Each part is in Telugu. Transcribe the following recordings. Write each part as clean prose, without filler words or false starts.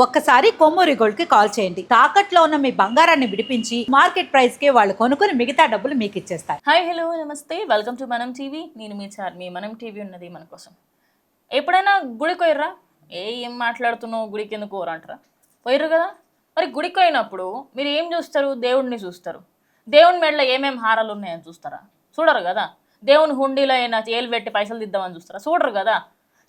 ఒక్కసారి కొమ్మూరి గోల్డ్ కి కాల్ చేయండి. తాకట్లో ఉన్న మీ బంగారాన్ని విడిపించి మార్కెట్ ప్రైస్ కి వాళ్ళు కొనుక్కుని మిగతా డబ్బులు మీకు ఇచ్చేస్తారు. హాయ్ హలో నమస్తే, వెల్కమ్ టు మనం టీవీ. నేను మీ చార్మి. మనం టీవీ ఉన్నది మన కోసం. ఎప్పుడైనా గుడికి పోయిర్రా? ఏం మాట్లాడుతున్నావు, గుడికి ఎందుకు పోరా అంటారా? పోయిర్రు కదా. మరి గుడికి పోయినప్పుడు మీరు ఏం చూస్తారు? దేవుడిని చూస్తారు. దేవుని మెడలో ఏమేమి హారాలు ఉన్నాయని చూస్తారా? చూడరు కదా. దేవుని హుండీలో అయినా ఏలు పెట్టి పైసలు దిద్దామని చూస్తారా? చూడరు కదా.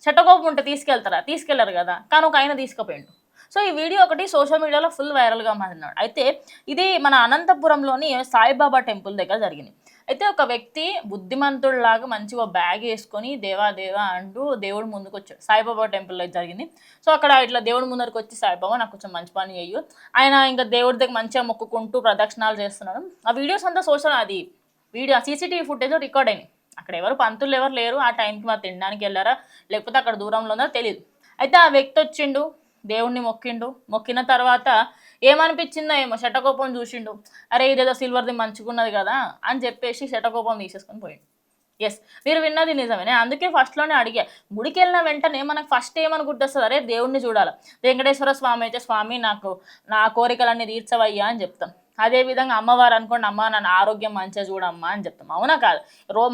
చెట్టకోపం ఉంటే తీసుకెళ్తారా? తీసుకెళ్లరు కదా. కానీ ఒక ఆయన తీసుకుపోయిండు. సో ఈ వీడియో ఒకటి సోషల్ మీడియాలో ఫుల్ వైరల్గా మారినాడు. అయితే ఇది మన అనంతపురంలోని సాయిబాబా టెంపుల్ దగ్గర జరిగింది. అయితే ఒక వ్యక్తి బుద్ధిమంతుడిలాగా మంచిగా బ్యాగ్ వేసుకొని దేవా దేవా అంటూ దేవుడు ముందుకు వచ్చాడు. సాయిబాబా టెంపుల్లో జరిగింది. సో అక్కడ ఇట్లా దేవుడి ముందరికి వచ్చి, సాయిబాబా నాకు కొంచెం మంచి పని చెయ్యు, ఆయన ఇంకా దేవుడి దగ్గర మంచిగా మొక్కుకుంటూ ప్రదక్షిణాలు చేస్తున్నాడు. ఆ వీడియోస్ అంతా సోషల్, అది వీడియో సీసీటీవీ ఫుటేజ్ రికార్డ్ అయినాయి. అక్కడ పంతులు ఎవరు లేరు. ఆ టైంకి మరి తినడానికి వెళ్ళారా లేకపోతే అక్కడ దూరంలో ఉందో తెలియదు. అయితే ఆ వ్యక్తి వచ్చిండు, దేవుణ్ణి మొక్కిండు. మొక్కిన తర్వాత ఏమనిపించిందో ఏమో, శటకోపం చూసిండు. అరే ఇదేదో సిల్వర్ది మంచుకున్నది కదా అని చెప్పేసి శటకోపం తీసేసుకొని పోయిండు. ఎస్, మీరు విన్నది నిజమే. అందుకే ఫస్ట్లోనే అడిగా, గుడికి వెళ్ళిన వెంటనే మనకు ఫస్ట్ ఏమని గుర్తొస్తుంది? అరే దేవుణ్ణి చూడాలి. వెంకటేశ్వర స్వామి అయితే, స్వామి నాకు నా కోరికలన్నీ తీర్చవయ్యా అని చెప్తాం. అదేవిధంగా అమ్మవారు అనుకోండి, అమ్మ నన్ను ఆరోగ్యం మంచిగా చూడమ్మా అని చెప్తాం. అవునా కాదు?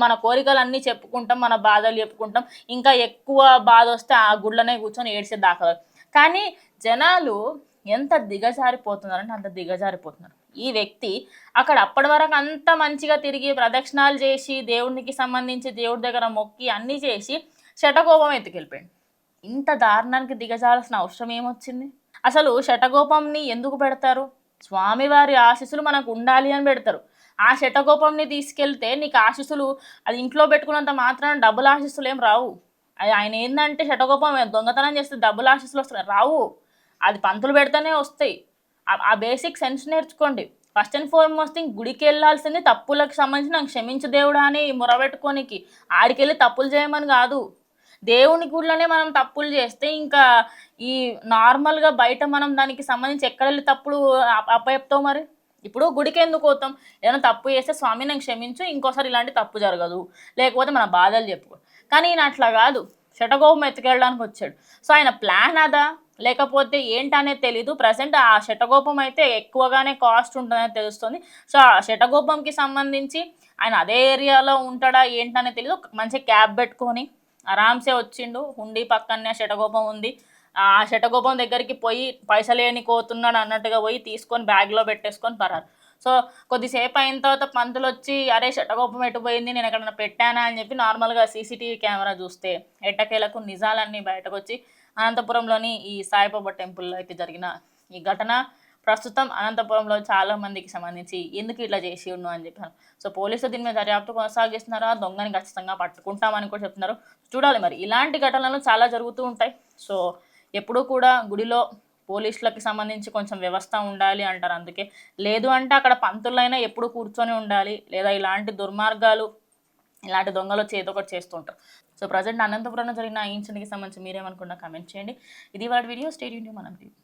మన కోరికలన్నీ చెప్పుకుంటాం, మన బాధలు చెప్పుకుంటాం. ఇంకా ఎక్కువ బాధ వస్తే ఆ గుళ్ళనే కూర్చొని ఏడ్చే దాకా. కానీ జనాలు ఎంత దిగజారిపోతున్నారంటే అంత దిగజారిపోతున్నారు. ఈ వ్యక్తి అక్కడ అప్పటి వరకు అంత మంచిగా తిరిగి ప్రదక్షిణాలు చేసి దేవునికి సంబంధించి దేవుడి దగ్గర మొక్కి అన్నీ చేసి శటకోపం ఎత్తుకెళ్ళిపోయాడు. ఇంత దారుణానికి దిగజాల్సిన అవసరం ఏమొచ్చింది? అసలు శటకోపంని ఎందుకు పెడతారు? స్వామివారి ఆశీస్సులు మనకు ఉండాలి అని పెడతారు. ఆ శటకోపంని తీసుకెళ్తే నీకు ఆశీస్సులు, అది ఇంట్లో పెట్టుకున్నంత మాత్రాన డబ్బుల ఆశీస్సులు ఏం రావు. అది ఆయన ఏంటంటే శటకోపం దొంగతనం చేస్తే డబ్బుల ఆశీస్సులు వస్తున్నాయి, రావు. అది పంతులు పెడితేనే వస్తాయి. ఆ బేసిక్ సెన్స్ నేర్చుకోండి. ఫస్ట్ అండ్ ఫార్మోస్ట్ థింగ్, గుడికి వెళ్ళాల్సింది తప్పులకు సంబంధించి నాకు క్షమించు దేవుడా అని మొరబెట్టుకోనికి, ఆడికెళ్ళి తప్పులు చేయమని కాదు. దేవుని గుడిలోనే మనం తప్పులు చేస్తే ఇంకా ఈ నార్మల్గా బయట మనం దానికి సంబంధించి ఎక్కడెళ్ళి తప్పులు అప్పచెప్తావు? మరి ఇప్పుడు గుడికి ఎందుకు పోతాం? ఏదైనా తప్పు చేస్తే స్వామి నాకు క్షమించు, ఇంకోసారి ఇలాంటి తప్పు జరగదు, లేకపోతే మన బాధలు చెప్పుకో. కానీ ఈయన అట్లా కాదు, శటకోపం ఎత్తుకెళ్ళడానికి వచ్చాడు. సో ఆయన ప్లాన్ అదా లేకపోతే ఏంటనేది తెలీదు. ప్రజెంట్ ఆ శటకోపం అయితే ఎక్కువగానే కాస్ట్ ఉంటుందని తెలుస్తుంది. సో ఆ శటకోపంకి సంబంధించి ఆయన అదే ఏరియాలో ఉంటాడా ఏంటనేది తెలీదు. మంచి క్యాబ్ పెట్టుకొని ఆరామ్సే వచ్చిండు. హుండీ పక్కనే శటకోపం ఉంది. ఆ శటకోపం దగ్గరికి పోయి పైసలేని కోతున్నాడు అన్నట్టుగా పోయి తీసుకొని బ్యాగ్లో పెట్టేసుకొని పరారు. సో కొద్దిసేపు అయిన తర్వాత పంతులు వచ్చి, అరే శటకోపం ఎటుపోయింది, నేను ఎక్కడన్నా పెట్టానా అని చెప్పి నార్మల్గా సీసీటీవీ కెమెరా చూస్తే ఎట్టకేలకు నిజాలన్నీ బయటకు వచ్చి అనంతపురంలోని ఈ సాయిబాబా టెంపుల్లో అయితే జరిగిన ఈ ఘటన ప్రస్తుతం అనంతపురంలో చాలా మందికి సంబంధించి ఎందుకు ఇట్లా చేసి ఉన్నావు అని చెప్పాను. సో పోలీసులు దీని మీద దర్యాప్తు కొనసాగిస్తున్నారా, దొంగని ఖచ్చితంగా పట్టుకుంటామని కూడా చెప్తున్నారు. చూడాలి, మరి ఇలాంటి ఘటనలు చాలా జరుగుతూ ఉంటాయి. సో ఎప్పుడూ కూడా గుడిలో పోలీసులకి సంబంధించి కొంచెం వ్యవస్థ ఉండాలి అంటారు. అందుకే లేదు అంటే అక్కడ పంతులైనా ఎప్పుడు కూర్చొని ఉండాలి, లేదా ఇలాంటి దుర్మార్గాలు, ఇలాంటి దొంగలు ఏదో ఒకటి చేస్తుంటారు. సో ప్రజెంట్ అనంతపురంలో జరిగిన ఈ ఇన్సిడెంట్కి సంబంధించి మీరేమనుకున్నా కమెంట్ చేయండి. ఇది వాటి వీడియో. స్టే ట్యూన్డ్ టు మనం టీవీ.